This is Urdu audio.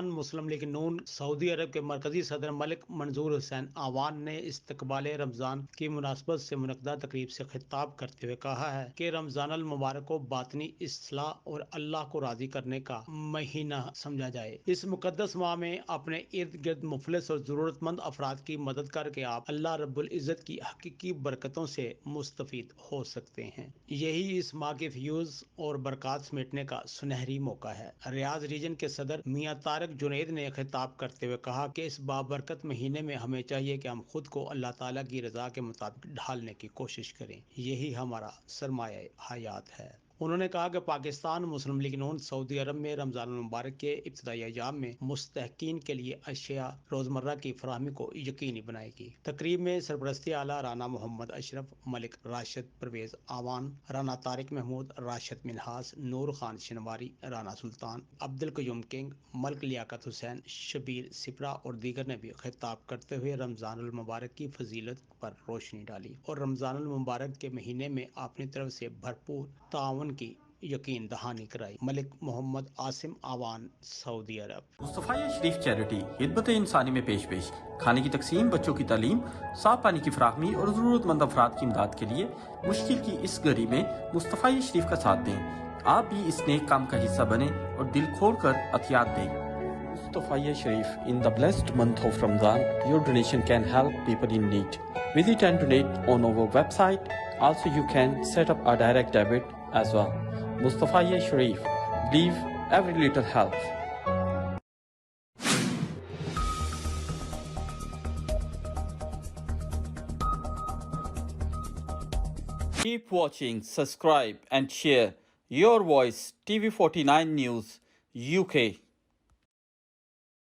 مسلم لیگ نون سعودی عرب کے مرکزی صدر ملک منظور حسین آوان نے استقبال رمضان کی مناسبت سے منعقدہ تقریب سے خطاب کرتے ہوئے کہا ہے کہ رمضان المبارک کو باطنی اصلاح اور اللہ کو راضی کرنے کا مہینہ سمجھا جائے۔ اس مقدس ماہ میں اپنے ارد گرد مفلس اور ضرورت مند افراد کی مدد کر کے آپ اللہ رب العزت کی حقیقی برکتوں سے مستفید ہو سکتے ہیں۔ یہی اس ماہ کے فیوز اور برکات سمیٹنے کا سنہری موقع ہے۔ ریاض ریجن کے صدر میاں طارق جنید نے خطاب کرتے ہوئے کہا کہ اس بابرکت مہینے میں ہمیں چاہیے کہ ہم خود کو اللہ تعالیٰ کی رضا کے مطابق ڈھالنے کی کوشش کریں، یہی ہمارا سرمایہ حیات ہے۔ انہوں نے کہا کہ پاکستان مسلم لیگ نون سعودی عرب میں رمضان المبارک کے ابتدائی ایام میں مستحقین کے لیے اشیاء روزمرہ کی فراہمی کو یقینی بنائے گی۔ تقریب میں سرپرستی اعلیٰ رانا محمد اشرف، ملک راشد پرویز آوان، رانا طارق محمود، راشد منہاس، نور خان شنواری، رانا سلطان، عبدالقیوم کنگ، ملک لیاقت حسین، شبیر سپرا اور دیگر نے بھی خطاب کرتے ہوئے رمضان المبارک کی فضیلت پر روشنی ڈالی اور رمضان المبارک کے مہینے میں اپنی طرف سے بھرپور تعاون کی یقین دہانی کرائی۔ ملک محمد عاصم آوان، سعودی عرب۔ مصطفیہ شریف چیریٹی خدمت انسانی میں پیش کھانے کی تقسیم، بچوں کی تعلیم، صاف پانی کی فراہمی اور ضرورت مند افراد کی امداد کے لیے مشکل کی اس گھڑی میں مصطفیہ شریف کا ساتھ دیں۔ آپ بھی اس نیک کام کا حصہ بنیں اور دل کھول کر عطیات دیں۔ مصطفیہ شریف in the blessed month of Ramadan, your donation can help people in need. Visit and donate on our website. Also, you can set up a direct debit as well. Mustafaya Sharif, believe every little helps. Keep watching, subscribe and share. Your Voice TV 49 News, UK.